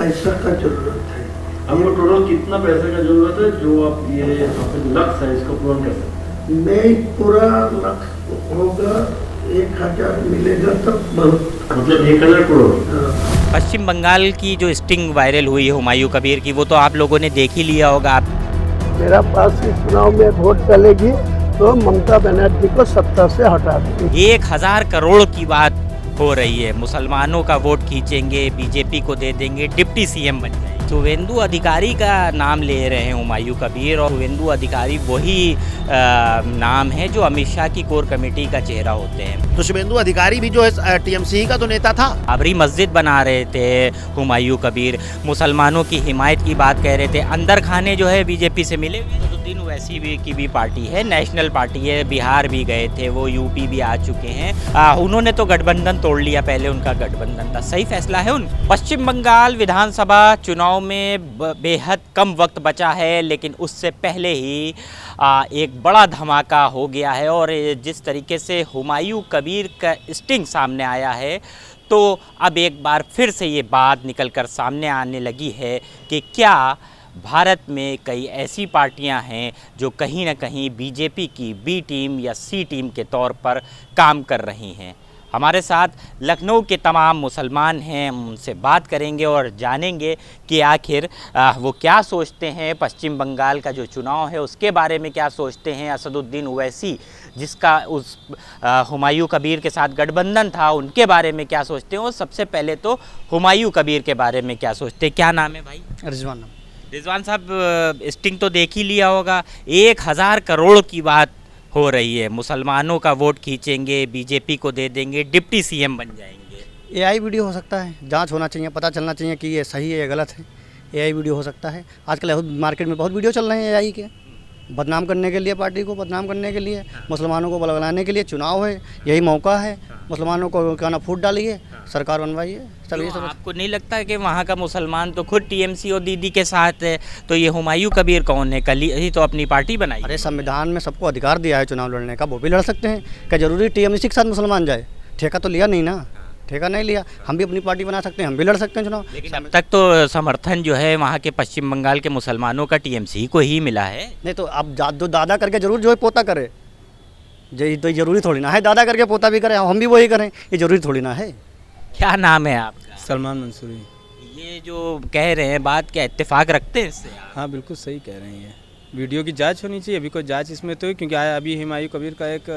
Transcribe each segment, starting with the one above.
पैसा का जरूरत है। आपको टोटल कितना पैसे का जरूरत है जो आप ये अपने लक्ष्य है इसको पूर्ण कर सकते हैं? मैं पूरा लक्ष्य होगा 1000 मिलेगा तब बहुत, मतलब 1000 करोड़। हाँ। पश्चिम बंगाल की जो स्टिंग वायरल हुई है हुमायूं कबीर की, वो तो आप लोगों ने देख ही लिया होगा। आप मेरा पास इस चुनाव में वोट चलेगी तो ममता बनर्जी को सत्ता से हटा देंगे। 1000 करोड़ की बात हो रही है। मुसलमानों का वोट खींचेंगे, बीजेपी को दे देंगे, डिप्टी सीएम बन जाएंगे। शुवेंदु अधिकारी का नाम ले रहे हैं हुमायूं कबीर, और शुवेंदु अधिकारी वही नाम है जो अमित शाह की कोर कमेटी का चेहरा होते हैं। तो शुवेंदु अधिकारी भी जो है टीएमसी का तो नेता था। बाबरी मस्जिद बना रहे थे हुमायूं कबीर, मुसलमानों की हिमायत की बात कह रहे थे। अंदर खाने जो है बीजेपी से मिले हुए। तो दिन वैसी भी की भी पार्टी है, नेशनल पार्टी है, बिहार भी गए थे वो, यूपी भी आ चुके हैं। उन्होंने तो गठबंधन तोड़ लिया, पहले उनका गठबंधन था। सही फैसला है उनका। पश्चिम बंगाल विधानसभा चुनाव में बेहद कम वक्त बचा है, लेकिन उससे पहले ही एक बड़ा धमाका हो गया है। और जिस तरीके से हुमायूं कबीर का स्टिंग सामने आया है, तो अब एक बार फिर से ये बात निकलकर सामने आने लगी है कि क्या भारत में कई ऐसी पार्टियां हैं जो कहीं ना कहीं बीजेपी की बी टीम या सी टीम के तौर पर काम कर रही हैं। हमारे साथ लखनऊ के तमाम मुसलमान हैं, हम उनसे बात करेंगे और जानेंगे कि आखिर वो क्या सोचते हैं। पश्चिम बंगाल का जो चुनाव है उसके बारे में क्या सोचते हैं। असदुद्दीन ओवैसी जिसका उस हुमायूं कबीर के साथ गठबंधन था, उनके बारे में क्या सोचते हैं। और सबसे पहले तो हुमायूं कबीर के बारे में क्या सोचते हैं। क्या नाम है भाई? रिजवान। रिजवान साहब, स्टिंग तो देख ही लिया होगा। 1000 करोड़ की बात हो रही है। मुसलमानों का वोट खींचेंगे, बीजेपी को दे देंगे, डिप्टी सीएम बन जाएंगे। एआई वीडियो हो सकता है, जांच होना चाहिए, पता चलना चाहिए कि ये सही है या गलत है। एआई वीडियो हो सकता है। आजकल मार्केट में बहुत वीडियो चल रहे हैं एआई के, बदनाम करने के लिए, पार्टी को बदनाम करने के लिए, मुसलमानों को बलगलाने के लिए। चुनाव है, यही मौका है, मुसलमानों को क्या ना फूट डालिए, सरकार बनवाइए। चलिए सब। आपको नहीं लगता कि वहाँ का मुसलमान तो खुद टीएमसी और दीदी के साथ है, तो ये हुमायूं कबीर कौन है? कल ही तो अपनी पार्टी बनाई। अरे संविधान में सबको अधिकार दिया है चुनाव लड़ने का, वो भी लड़ सकते हैं। क्या जरूरी टीएमसी के साथ मुसलमान जाए? ठेका तो लिया नहीं ना, ठेका नहीं लिया। हम भी अपनी पार्टी बना सकते हैं, हम भी लड़ सकते हैं चुनाव। लेकिन अब तक तो समर्थन जो है वहाँ के पश्चिम बंगाल के मुसलमानों का टीएमसी को ही मिला है। नहीं तो अब जो दादा करके जरूर जो है पोता करे, तो जरूरी थोड़ी ना है दादा करके पोता भी करें, हम भी वही करें, ये जरूरी थोड़ी ना है। क्या नाम है आपका? सलमान मंसूरी। ये जो कह रहे हैं बात, क्या इत्तेफाक रखते हैं इससे? हाँ बिल्कुल सही कह रहे हैं। वीडियो की जांच होनी चाहिए। अभी कोई जांच इसमें तो है, क्योंकि आया अभी हुमायूं कबीर का एक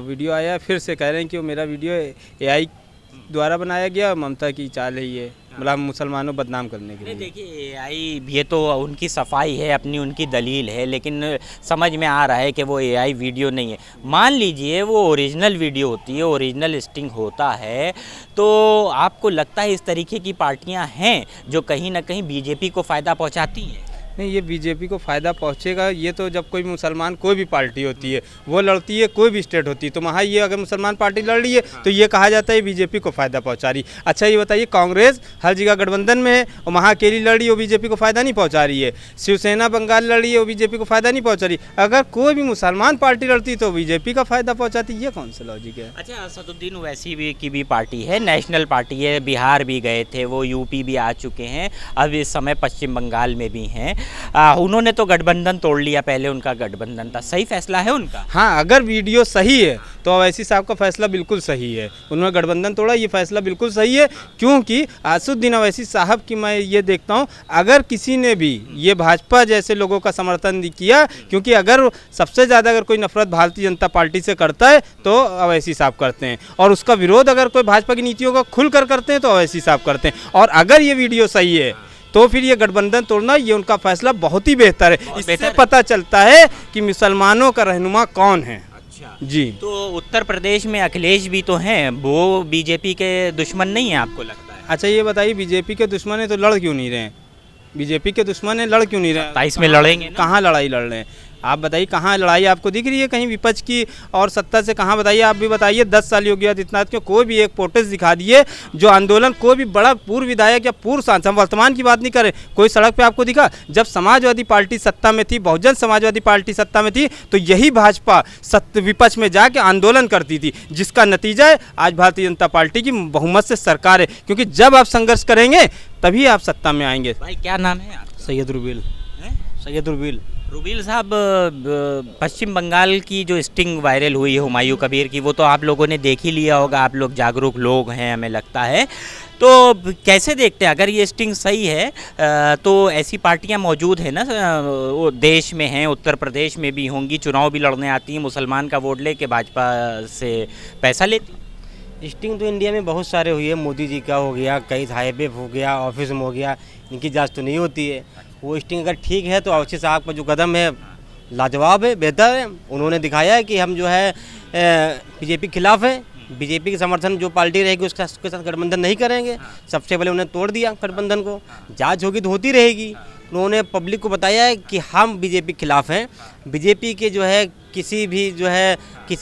वीडियो आया, फिर से कह रहे हैं कि वो मेरा वीडियो एआई द्वारा बनाया गया, ममता की चाल है ये, मतलब मुसलमानों बदनाम करने के लिए। देखिए एआई, ये तो उनकी सफाई है, अपनी उनकी दलील है, लेकिन समझ में आ रहा है कि वो एआई वीडियो नहीं है। मान लीजिए वो ओरिजिनल वीडियो होती है, ओरिजिनल स्टिंग होता है, तो आपको लगता है इस तरीके की पार्टियां हैं जो कहीं ना कहीं बीजेपी को फ़ायदा पहुंचाती हैं? नहीं, ये बीजेपी को फ़ायदा पहुंचेगा। ये तो जब कोई मुसलमान, कोई भी पार्टी होती है वो लड़ती है, कोई भी स्टेट होती है, तो वहाँ ये अगर मुसलमान पार्टी लड़ रही है तो ये कहा जाता है बीजेपी को फ़ायदा पहुंचा रही। अच्छा ये बताइए, कांग्रेस हर जगह गठबंधन में है और वहाँ अकेली लड़ रही है, वो बीजेपी को फ़ायदा नहीं पहुँचा रही है। शिवसेना बंगाल लड़ रही है, वो बीजेपी को फ़ायदा नहीं पहुँचा रही। अगर कोई भी मुसलमान पार्टी लड़ती तो बीजेपी का फ़ायदा पहुँचाती। ये कौन सा लॉजिक है? अच्छा, असदुद्दीन ओवैसी भी की भी पार्टी है, नेशनल पार्टी है, बिहार भी गए थे वो, यूपी भी आ चुके हैं, अब इस समय पश्चिम बंगाल में भी हैं। उन्होंने तो गठबंधन तोड़ लिया, पहले उनका गठबंधन था। सही फैसला है उनका। हाँ, अगर वीडियो सही है तो ओवैसी साहब का फैसला बिल्कुल सही है। उन्होंने गठबंधन तोड़ा, ये फैसला बिल्कुल सही है, क्योंकि असदुद्दीन ओवैसी साहब की मैं ये देखता हूँ, अगर किसी ने भी ये भाजपा जैसे लोगों का समर्थन किया, क्योंकि अगर सबसे ज़्यादा अगर कोई नफरत भारतीय जनता पार्टी से करता है तो ओवैसी साहब करते हैं, और उसका विरोध अगर कोई भाजपा की नीतियों का खुलकर करते हैं तो ओवैसी साहब करते हैं। और अगर ये वीडियो सही है तो फिर ये गठबंधन तोड़ना, ये उनका फैसला बहुत ही बेहतर है। इससे पता चलता है कि मुसलमानों का रहनुमा कौन है। अच्छा जी। तो उत्तर प्रदेश में अखिलेश भी तो हैं, वो बीजेपी के दुश्मन नहीं है आपको लगता है? अच्छा ये बताइए, बीजेपी के दुश्मन है तो लड़ क्यों नहीं रहे हैं? बीजेपी के दुश्मन है, लड़ क्यों नहीं रहे? 27 में लड़ेंगे ना? कहाँ लड़ाई लड़ रहे हैं? आप बताइए कहाँ लड़ाई आपको दिख रही है कहीं विपक्ष की और सत्ता से? कहाँ बताइए, आप भी बताइए। 10 साल योगी आदित्यनाथ के कोई भी एक प्रोटेस्ट दिखा दिए जो आंदोलन, कोई भी बड़ा पूर्व विधायक या पूर्व सांसद, वर्तमान की बात नहीं करे, कोई सड़क पे आपको दिखा? जब समाजवादी पार्टी सत्ता में थी, बहुजन समाजवादी पार्टी सत्ता में थी, तो यही भाजपा विपक्ष में जाके आंदोलन करती थी, जिसका नतीजा है आज भारतीय जनता पार्टी की बहुमत से सरकार है। क्योंकि जब आप संघर्ष करेंगे तभी आप सत्ता में आएंगे। भाई क्या नाम है आपका? सैयद रुबील। सैयद रुबील। रुबील साहब, पश्चिम बंगाल की जो स्टिंग वायरल हुई है हुमायूं कबीर की, वो तो आप लोगों ने देख ही लिया होगा। आप लोग जागरूक लोग हैं हमें लगता है, तो कैसे देखते हैं अगर ये स्टिंग सही है? तो ऐसी पार्टियां मौजूद हैं ना, वो देश में हैं, उत्तर प्रदेश में भी होंगी, चुनाव भी लड़ने आती हैं, मुसलमान का वोट लेके भाजपा से पैसा लेती। स्टिंग तो इंडिया में बहुत सारे हुई है, मोदी जी का हो गया, कई हाईवे हो गया, ऑफिस में हो गया, इनकी जांच तो नहीं होती है। वो स्टिंग अगर ठीक है तो अवश्य साहब का जो कदम है लाजवाब है, बेहतर है। उन्होंने दिखाया है कि हम जो है बीजेपी के खिलाफ है, बीजेपी के समर्थन जो पार्टी रहेगी उसके साथ गठबंधन नहीं करेंगे। सबसे पहले उन्हें तोड़ दिया गठबंधन को, जांच होगी तो होती रहेगी। उन्होंने पब्लिक को बताया है कि हम बीजेपी के खिलाफ हैं, बीजेपी के जो है किसी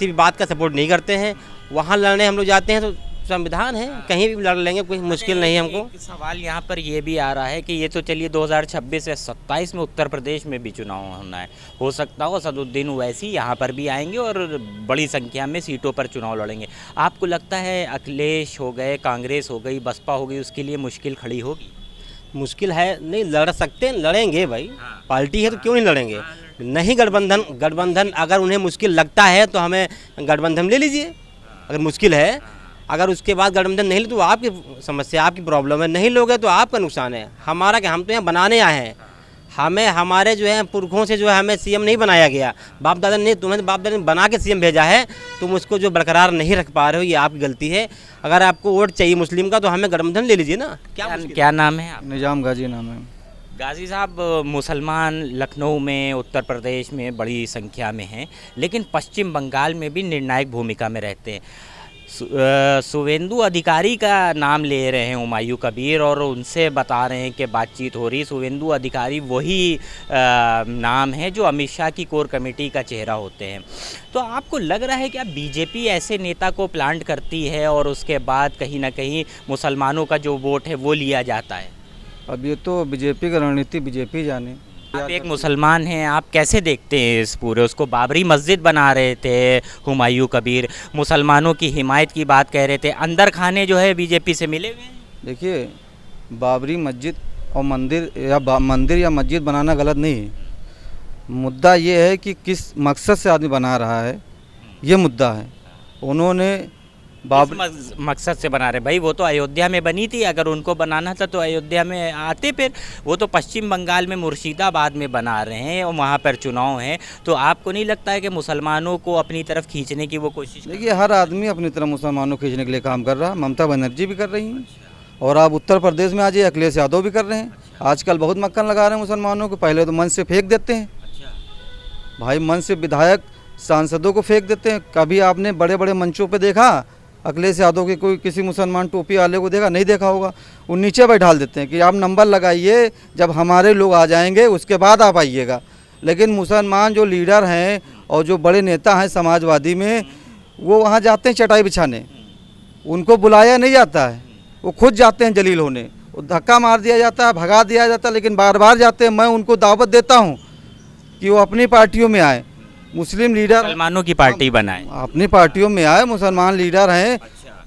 भी बात का सपोर्ट नहीं करते हैं। वहाँ लड़ने हम लोग जाते हैं तो संविधान है, कहीं भी लड़ लेंगे, कोई मुश्किल नहीं है हमको। एक सवाल यहाँ पर ये भी आ रहा है कि ये तो चलिए 2026 या 27 में उत्तर प्रदेश में भी चुनाव होना है, हो सकता हो असदुद्दीन ओवैसी यहाँ पर भी आएंगे और बड़ी संख्या में सीटों पर चुनाव लड़ेंगे। आपको लगता है अखिलेश हो गए, कांग्रेस हो गई, बसपा हो गई, उसके लिए मुश्किल खड़ी होगी? मुश्किल है नहीं, लड़ सकते हैं, लड़ेंगे भाई, पार्टी है तो क्यों नहीं लड़ेंगे। नहीं गठबंधन अगर उन्हें मुश्किल लगता है तो हमें गठबंधन ले लीजिए, अगर मुश्किल है। अगर उसके बाद गठबंधन नहीं ले तो आपकी समस्या, आपकी प्रॉब्लम है, नहीं लोगे तो आपका नुकसान है। हमारा क्या, हम तो यहाँ बनाने आए हैं, हमें हमारे जो है पुरखों से जो है हमें सीएम नहीं बनाया गया, बाप दादा ने, तुम्हें बाप दादा ने बना के सीएम भेजा है, तुम उसको जो बरकरार नहीं रख पा रहे हो, ये आपकी गलती है। अगर आपको वोट चाहिए मुस्लिम का तो हमें गठबंधन ले लीजिए ना। क्या नाम है आप? निजाम गाजी नाम है। गाजी साहब, मुसलमान लखनऊ में, उत्तर प्रदेश में बड़ी संख्या में हैं, लेकिन पश्चिम बंगाल में भी निर्णायक भूमिका में रहते हैं। शुवेंदु अधिकारी का नाम ले रहे हैं हुमायूं कबीर और उनसे बता रहे हैं कि बातचीत हो रही। शुवेंदु अधिकारी वही नाम है जो अमित शाह की कोर कमेटी का चेहरा होते हैं। तो आपको लग रहा है कि अब बीजेपी ऐसे नेता को प्लांट करती है और उसके बाद कहीं ना कहीं मुसलमानों का जो वोट है वो लिया जाता है? अब ये तो बीजेपी का रणनीति बीजेपी जाने। आप एक मुसलमान हैं, आप कैसे देखते हैं इस पूरे? उसको बाबरी मस्जिद बना रहे थे हुमायूं कबीर, मुसलमानों की हिमायत की बात कह रहे थे, अंदर खाने जो है बीजेपी से मिले हुए हैं। देखिए, बाबरी मस्जिद और मंदिर या मस्जिद बनाना गलत नहीं है। मुद्दा ये है कि किस मकसद से आदमी बना रहा है, ये मुद्दा है। उन्होंने मकसद से बना रहे भाई, वो तो अयोध्या में बनी थी, अगर उनको बनाना था तो अयोध्या में आते। फिर वो तो पश्चिम बंगाल में मुर्शिदाबाद में बना रहे हैं और वहाँ पर चुनाव हैं। तो आपको नहीं लगता है कि मुसलमानों को अपनी तरफ खींचने की वो कोशिश? देखिए, हर आदमी अपनी तरफ मुसलमानों को खींचने के लिए काम कर रहा है। ममता बनर्जी भी कर रही हैं और आप उत्तर प्रदेश में आ जाइए, अखिलेश यादव भी कर रहे हैं। आजकल बहुत मक्खन लगा रहे हैं मुसलमानों को। पहले तो मंच से फेंक देते हैं भाई, मंच से विधायक सांसदों को फेंक देते हैं। कभी आपने बड़े बड़े मंचों पर देखा अखिलेश यादव के कोई किसी मुसलमान टोपी वाले को देखा? नहीं देखा होगा। वो नीचे बैठाल देते हैं कि आप नंबर लगाइए, जब हमारे लोग आ जाएंगे उसके बाद आप आइएगा। लेकिन मुसलमान जो लीडर हैं और जो बड़े नेता हैं समाजवादी में, वो वहाँ जाते हैं चटाई बिछाने, उनको बुलाया नहीं जाता है, वो खुद जाते हैं जलील होने। वो धक्का मार दिया जाता है, भगा दिया जाता है, लेकिन बार बार जाते हैं। मैं उनको दावत देता हूँ कि वो अपनी पार्टियों में आए, मुस्लिम लीडर, मुसलमानों की पार्टी बनाए, अपनी पार्टियों में आए। मुसलमान लीडर हैं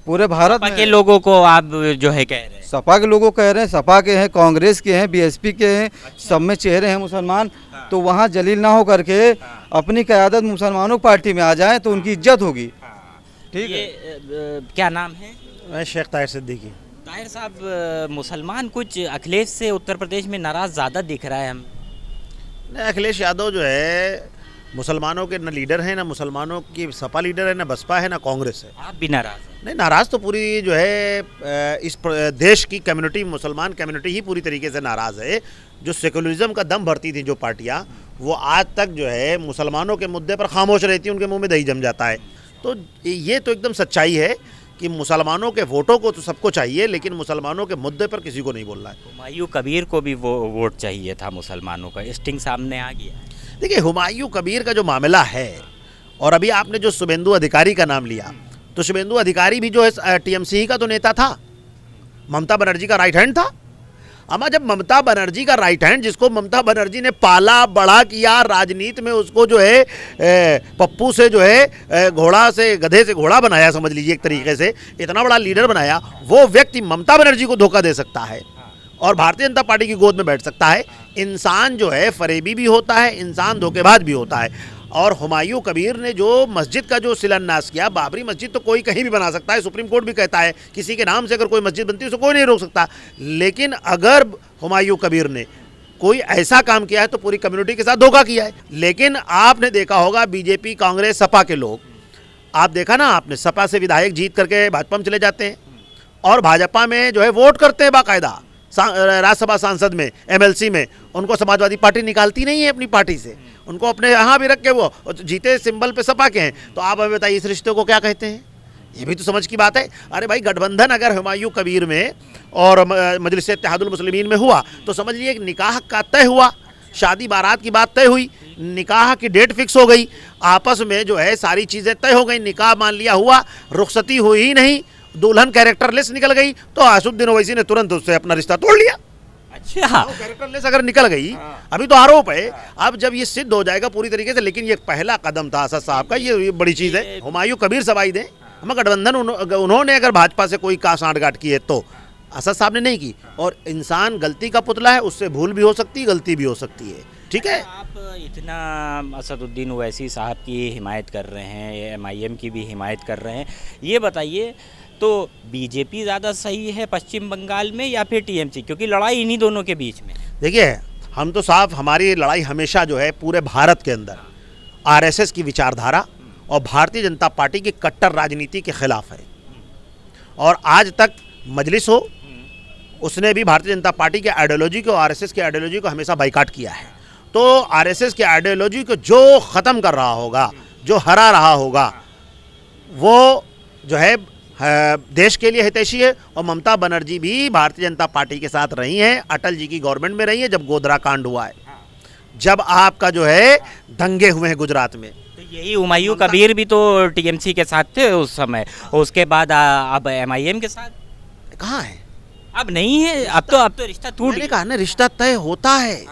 पूरे भारत में। के लोगों को आप जो है कह रहे हैं? सपा के लोगों कह रहे हैं, सपा के हैं, कांग्रेस के हैं, बीएसपी के हैं, सब में चेहरे हैं मुसलमान। तो वहाँ जलील ना हो करके अपनी क़यादत मुसलमानों की पार्टी में आ जाएं तो उनकी इज्जत होगी। ठीक है। क्या नाम है? मैं शेख ताहिर सिद्दीकी। ताहिर साहब, मुसलमान कुछ अखिलेश से उत्तर प्रदेश में नाराज़ ज़्यादा दिख रहा है हम। अखिलेश यादव जो है मुसलमानों के न लीडर हैं, ना मुसलमानों की सपा लीडर है, ना बसपा है, ना कांग्रेस है। आप भी नाराज़ हैं? नहीं, नाराज़ तो पूरी जो है इस देश की कम्युनिटी, मुसलमान कम्युनिटी ही पूरी तरीके से नाराज़ है। जो सेकुलरिज्म का दम भरती थी जो पार्टियां, वो आज तक जो है मुसलमानों के मुद्दे पर खामोश रहती, उनके मुंह में दही जम जाता है। तो ये तो एकदम सच्चाई है कि मुसलमानों के वोटों को तो सबको चाहिए, लेकिन मुसलमानों के मुद्दे पर किसी को नहीं बोल रहा है। हुमायूं कबीर को भी वो वोट चाहिए था मुसलमानों का, स्टिंग सामने आ गया। देखिए हुमायूं कबीर का जो मामला है, और अभी आपने जो शुभेंदु अधिकारी का नाम लिया, तो शुभेंदु अधिकारी भी जो है टीएमसी का तो नेता था, ममता बनर्जी का राइट हैंड था। अमा जब ममता बनर्जी का राइट हैंड, जिसको ममता बनर्जी ने पाला बड़ा किया, राजनीति में उसको जो है पप्पू से जो है घोड़ा से गधे से घोड़ा बनाया, समझ लीजिए एक तरीके से इतना बड़ा लीडर बनाया, वो व्यक्ति ममता बनर्जी को धोखा दे सकता है और भारतीय जनता पार्टी की गोद में बैठ सकता है। इंसान जो है फरेबी भी होता है, इंसान धोखेबाज भी होता है। और हुमायूं कबीर ने जो मस्जिद का जो शिलान्यास किया, बाबरी मस्जिद तो कोई कहीं भी बना सकता है, सुप्रीम कोर्ट भी कहता है किसी के नाम से अगर कोई मस्जिद बनती है उसको कोई नहीं रोक सकता। लेकिन अगर हुमायूं कबीर ने कोई ऐसा काम किया है तो पूरी कम्युनिटी के साथ धोखा किया है। लेकिन आपने देखा होगा बीजेपी, कांग्रेस, सपा के लोग, आप देखा ना आपने, सपा से विधायक जीत करके भाजपा में चले जाते हैं और भाजपा में जो है वोट करते हैं बाकायदा, राज्यसभा सांसद में, एमएलसी में, उनको समाजवादी पार्टी निकालती नहीं है अपनी पार्टी से, उनको अपने यहाँ भी रख के वो जीते सिंबल पे सपा के हैं। तो आप हमें बताइए इस रिश्ते को क्या कहते हैं? ये भी तो समझ की बात है। अरे भाई गठबंधन अगर हुमायूं कबीर में और मजलिस इत्तेहादुल मुस्लिमीन में हुआ तो समझ लीजिए निकाह का तय हुआ, शादी बारात की बात तय हुई, निकाह की डेट फिक्स हो गई, आपस में जो है सारी चीज़ें तय हो गई, निकाह मान लिया हुआ, रुखसती हुई ही नहीं, दुल्हन कैरेक्टरलेस निकल गई, तो असदुद्दीन ओवैसी ने तुरंत उससे अपना रिश्ता तोड़ लिया। अच्छा, कैरेक्टरलेस अगर निकल गई, अभी तो आरोप है, अब जब ये सिद्ध हो जाएगा पूरी तरीके से। लेकिन ये पहला कदम था असद साहब का, ये बड़ी चीज़ है। हुमायूं कबीर सवाई दें, हम गठबंधन उन्होंने अगर भाजपा से कोई सांठगांठ की है तो असद साहब ने नहीं की। और इंसान गलती का पुतला है, उससे भूल भी हो सकती है, गलती भी हो सकती है, ठीक है। आप इतना असदुद्दीन ओवैसी साहब की हिमायत कर रहे हैं, एमआईएम की भी हिमायत कर रहे हैं, ये बताइए तो बीजेपी ज़्यादा सही है पश्चिम बंगाल में या फिर टीएमसी? क्योंकि लड़ाई इन्हीं दोनों के बीच में। देखिए हम तो साफ, हमारी लड़ाई हमेशा जो है पूरे भारत के अंदर आरएसएस की विचारधारा और भारतीय जनता पार्टी की कट्टर राजनीति के खिलाफ है। और आज तक मजलिस हो, उसने भी भारतीय जनता पार्टी के आइडियोलॉजी को, आरएसएस की आइडियोलॉजी को हमेशा बाइकाट किया है। तो आरएसएस की आइडियोलॉजी को जो ख़त्म कर रहा होगा, जो हरा रहा होगा, वो जो है देश के लिए हितैषी है। और ममता बनर्जी भी भारतीय जनता पार्टी के साथ रही हैं, अटल जी की गवर्नमेंट में रही है जब गोधरा कांड हुआ है, जब आपका जो है दंगे हुए हैं गुजरात में। तो यही हुमायूं कबीर भी तो टीएमसी के साथ थे उस समय, उसके बाद अब एमआईएम के साथ कहाँ है? अब नहीं है, अब तो रिश्ता टूट मैंने कहा ना, रिश्ता तय होता है,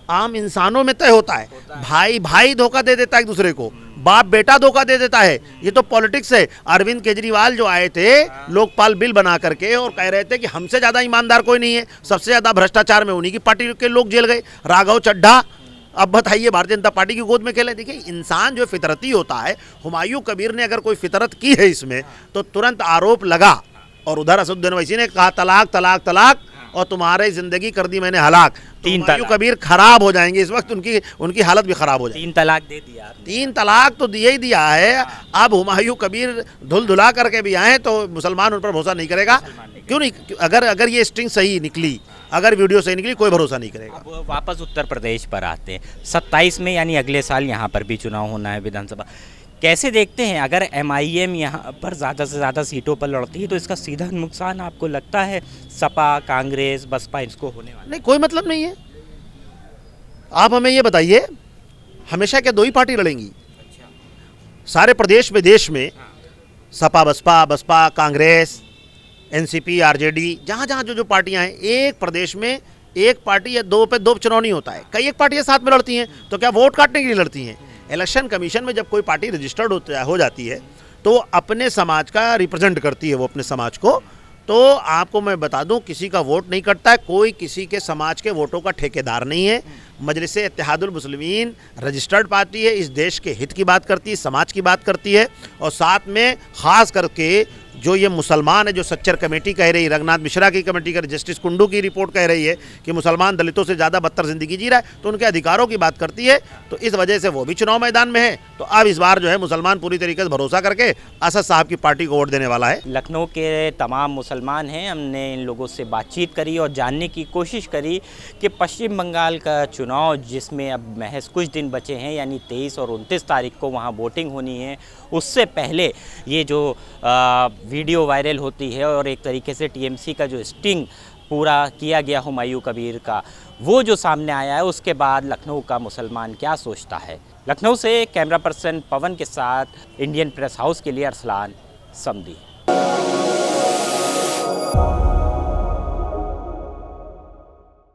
आम इंसानों में तय होता है। भाई भाई धोखा दे देता है एक दूसरे को, बाप बेटा धोखा दे देता है, ये तो पॉलिटिक्स है। अरविंद केजरीवाल जो आए थे लोकपाल बिल बना करके और कह रहे थे कि हमसे ज़्यादा ईमानदार कोई नहीं है, सबसे ज़्यादा भ्रष्टाचार में उन्हीं की पार्टी के लोग जेल गए, राघव चड्ढा। अब बताइए भारतीय जनता पार्टी की गोद में खेले। देखिए इंसान जो फितरती होता है, हुमायूं कबीर ने अगर कोई फितरत की है इसमें तो तुरंत आरोप लगा। और उधर असदुद्दीन ओवैसी ने कहा तलाक तलाक तलाक, और तुम्हारी जिंदगी कर दी मैंने हलाक। तीन हुमायूं कबीर खराब हो जाएंगे इस वक्त, उनकी हालत भी खराब हो जाएगी। 3 तलाक दे दिया आपने। 3 तलाक तो दिए ही दिया है। अब हुमायूं कबीर धुल धुला करके भी आए तो मुसलमान उन पर भरोसा नहीं करेगा। क्यों नहीं? अगर ये स्ट्रिंग सही निकली, अगर वीडियो सही निकली, कोई भरोसा नहीं करेगा। अब वापस उत्तर प्रदेश पर आते हैं, 27 में यानी अगले साल यहाँ पर भी चुनाव होना है विधानसभा। कैसे देखते हैं अगर एमआईएम यहाँ पर ज़्यादा से ज़्यादा सीटों पर लड़ती है तो इसका सीधा नुकसान आपको लगता है सपा, कांग्रेस, बसपा इसको होने वाला? नहीं, कोई मतलब नहीं है। आप हमें ये बताइए, हमेशा क्या 2 ही पार्टी लड़ेंगी? सारे प्रदेश में, देश में सपा बसपा कांग्रेस, एनसीपी, आरजेडी, जहाँ जहाँ जो पार्टियाँ हैं, एक प्रदेश में एक पार्टी या 2 पे 2 चुनाव नहीं होता है, कई एक पार्टियाँ साथ में लड़ती हैं। तो क्या वोट काटने के लिए लड़ती हैं? इलेक्शन कमीशन में जब कोई पार्टी रजिस्टर्ड हो जाती है तो वो अपने समाज का रिप्रेजेंट करती है, वो अपने समाज को। तो आपको मैं बता दूं, किसी का वोट नहीं कटता है, कोई किसी के समाज के वोटों का ठेकेदार नहीं है। मजलिस इत्तेहादुल मुस्लिमीन रजिस्टर्ड पार्टी है, इस देश के हित की बात करती है, समाज की बात करती है। और साथ में ख़ास करके जो ये मुसलमान है, जो सच्चर कमेटी कह रही है, रघुनाथ मिश्रा की कमेटी कर, जस्टिस कुंडू की रिपोर्ट कह रही है कि मुसलमान दलितों से ज़्यादा बदतर ज़िंदगी जी रहा है, तो उनके अधिकारों की बात करती है। तो इस वजह से वो भी चुनाव मैदान में है। तो अब इस बार जो है मुसलमान पूरी तरीके से भरोसा करके असद साहब की पार्टी को वोट देने वाला है। लखनऊ के तमाम मुसलमान हैं, हमने इन लोगों से बातचीत करी और जानने की कोशिश करी कि पश्चिम बंगाल का चुनाव, जिसमें अब महज कुछ दिन बचे हैं, यानी 23 और 29 तारीख को वहाँ वोटिंग होनी है, उससे पहले ये जो वीडियो वायरल होती है और एक तरीके से टीएमसी का जो स्टिंग पूरा किया गया हुमायूं कबीर का, वो जो सामने आया है, उसके बाद लखनऊ का मुसलमान क्या सोचता है। लखनऊ से कैमरा पर्सन पवन के साथ इंडियन प्रेस हाउस के लिए अरसलान समदी।